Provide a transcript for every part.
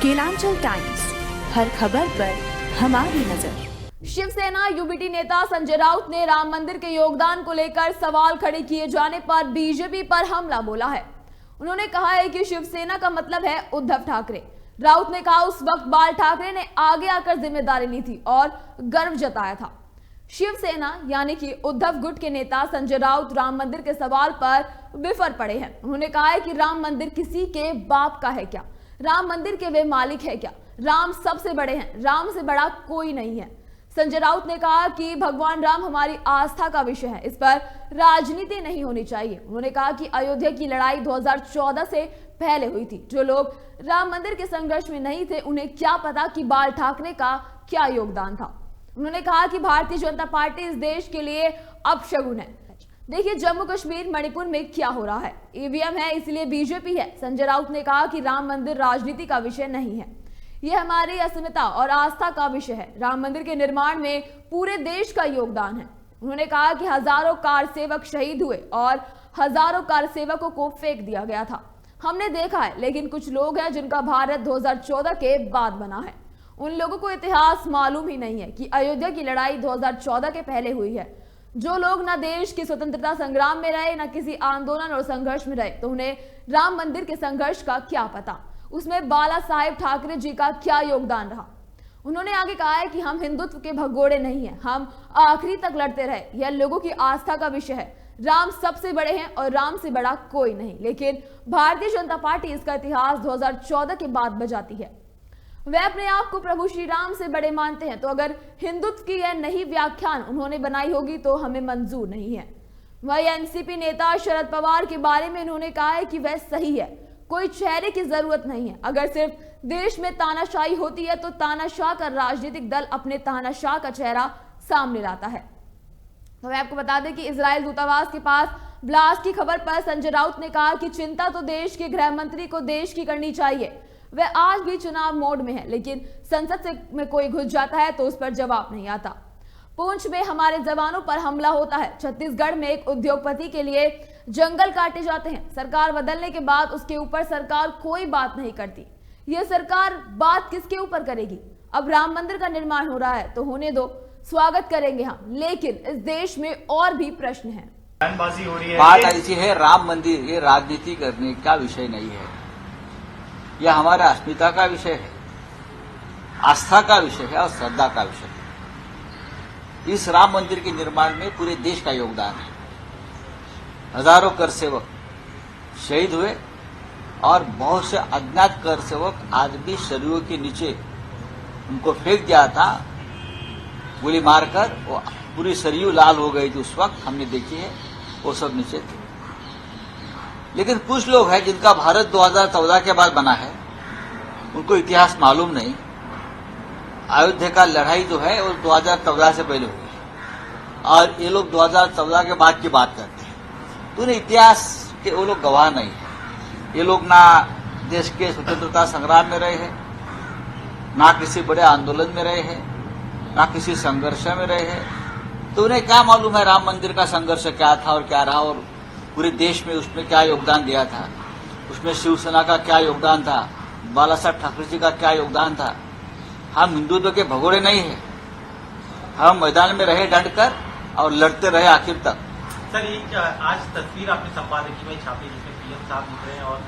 Kelanchal times, हर खबर पर हमारी नजर। शिवसेना यूबीटी नेता संजय राउत ने राम मंदिर के योगदान को लेकर सवाल खड़े किए जाने पर बीजेपी पर हमला बोला है। उन्होंने कहा है कि शिवसेना का मतलब है उद्धव ठाकरे। राउत ने कहा उस वक्त बाल ठाकरे ने आगे आकर जिम्मेदारी ली थी और गर्व जताया था। शिवसेना यानी कि उद्धव गुट के नेता संजय राउत राम मंदिर के सवाल पर बिफर पड़े हैं। उन्होंने कहा है कि राम मंदिर किसी के बाप का है क्या? राम मंदिर के वे मालिक है क्या? राम सबसे बड़े हैं, राम से बड़ा कोई नहीं है। संजय राउत ने कहा कि भगवान राम हमारी आस्था का विषय है, इस पर राजनीति नहीं होनी चाहिए। उन्होंने कहा कि अयोध्या की लड़ाई 2014 से पहले हुई थी। जो लोग राम मंदिर के संघर्ष में नहीं थे उन्हें क्या पता कि बाल ठाकरे का क्या योगदान था। उन्होंने कहा कि भारतीय जनता पार्टी इस देश के लिए अपशगुन है। देखिए जम्मू कश्मीर मणिपुर में क्या हो रहा है, ईवीएम है इसलिए बीजेपी है। संजय राउत ने कहा कि राम मंदिर राजनीति का विषय नहीं है, यह हमारी अस्मिता और आस्था का विषय है। राम मंदिर के निर्माण में पूरे देश का योगदान है। उन्होंने कहा कि हजारों कार सेवक शहीद हुए और हजारों कार सेवकों को फेंक दिया गया था, हमने देखा है। लेकिन कुछ लोग हैं जिनका भारत 2014 के बाद बना है, उन लोगों को इतिहास मालूम ही नहीं है कि अयोध्या की लड़ाई 2014 के पहले हुई है। जो लोग ना देश की स्वतंत्रता संग्राम में रहे ना किसी आंदोलन और संघर्ष में रहे, तो उन्हें राम मंदिर के संघर्ष का क्या पता, उसमें बाला साहेब ठाकरे जी का क्या योगदान रहा। उन्होंने आगे कहा है कि हम हिंदुत्व के भगोड़े नहीं हैं, हम आखिरी तक लड़ते रहे। यह लोगों की आस्था का विषय है। राम सबसे बड़े हैं और राम से बड़ा कोई नहीं। लेकिन भारतीय जनता पार्टी इसका इतिहास 2014 के बाद बजाती है। वे अपने आप को प्रभु श्री राम से बड़े मानते हैं, तो अगर हिंदुत्व की यह नई व्याख्यान उन्होंने बनाई होगी तो हमें मंजूर नहीं है। वही एनसीपी नेता शरद पवार के बारे में उन्होंने कहा है कि वह सही है, कोई चेहरे की जरूरत नहीं है। अगर सिर्फ देश में तानाशाही होती है तो तानाशाह का राजनीतिक दल अपने तानाशाह का चेहरा सामने लाता है। तो मैं आपको बता दें कि इजराइल दूतावास के पास ब्लास्ट की खबर पर संजय राउत ने कहा कि चिंता तो देश के गृह मंत्री को देश की करनी चाहिए। वह आज भी चुनाव मोड में है, लेकिन संसद से में कोई घुस जाता है तो उस पर जवाब नहीं आता। पुंछ में हमारे जवानों पर हमला होता है। छत्तीसगढ़ में एक उद्योगपति के लिए जंगल काटे जाते हैं। सरकार बदलने के बाद उसके ऊपर सरकार कोई बात नहीं करती। यह सरकार बात किसके ऊपर करेगी? अब राम मंदिर का निर्माण हो रहा है तो होने दो, स्वागत करेंगे हम, लेकिन इस देश में और भी प्रश्न हैं। बयानबाजी हो रही है। बात ऐसी है, राम मंदिर ये राजनीति करने का विषय नहीं है, यह हमारा अस्मिता का विषय है, आस्था का विषय है और श्रद्धा का विषय है। इस राम मंदिर के निर्माण में पूरे देश का योगदान है। हजारों कर सेवक शहीद हुए और बहुत से अज्ञात कर सेवक आज भी शरीरों के नीचे उनको फेंक दिया था, गोली मारकर वो पूरी सरयू लाल हो गई थी। उस वक्त हमने देखी है, वो सब नीचे थे। लेकिन कुछ लोग हैं जिनका भारत 2014 के बाद बना है, उनको इतिहास मालूम नहीं। अयोध्या का लड़ाई जो है वो 2014 से पहले हुई और ये लोग 2014 के बाद की बात करते हैं, तो उन्हें इतिहास के वो लोग गवाह नहीं है। ये लोग ना देश के स्वतंत्रता संग्राम में रहे हैं, ना किसी बड़े आंदोलन में रहे हैं, ना किसी संघर्ष में रहे हैं, तो उन्हें क्या मालूम है राम मंदिर का संघर्ष क्या था और क्या रहा और पूरे देश में उसमें क्या योगदान दिया था, उसमें शिवसेना का क्या योगदान था, बाला साहेब ठाकरे जी का क्या योगदान था। हम हिंदुत्व के भगोड़े नहीं है, हम मैदान में रहे डट कर और लड़ते रहे आखिर तक। सर ये आज तस्वीर आपने संपादकीय में छापी जिसमें पीएम साहब दिख रहे हैं और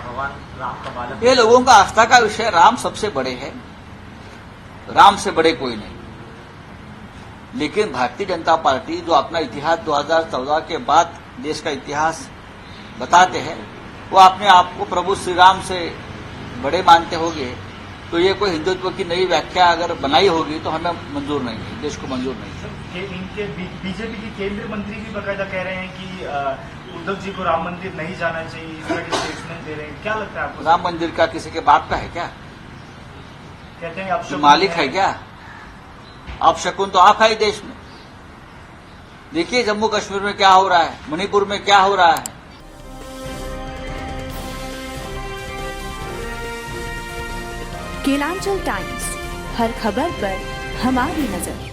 भगवान राम का बालक। ये लोगों का आस्था का विषय, राम सबसे बड़े हैं, राम से बड़े कोई नहीं। लेकिन भारतीय जनता पार्टी जो अपना इतिहास 2014 के बाद देश का इतिहास बताते हैं, वो अपने आप को प्रभु श्री राम से बड़े मानते होंगे, तो ये कोई हिंदुत्व की नई व्याख्या अगर बनाई होगी तो हमें मंजूर नहीं है, देश को मंजूर नहीं है। इनके बीजेपी के केंद्रीय मंत्री भी बकायदा कह रहे हैं कि उद्धव जी को राम मंदिर नहीं जाना चाहिए, इस तरह के स्टेटमेंट दे रहे हैं। क्या लगता है आपको? राम मंदिर का किसी के बाप का है क्या? कहते हैं अब मालिक है क्या? अपशकुन तो आप है ही देश में। देखिए जम्मू कश्मीर में क्या हो रहा है, मणिपुर में क्या हो रहा है। केलांचल टाइम्स, हर खबर पर हमारी नजर।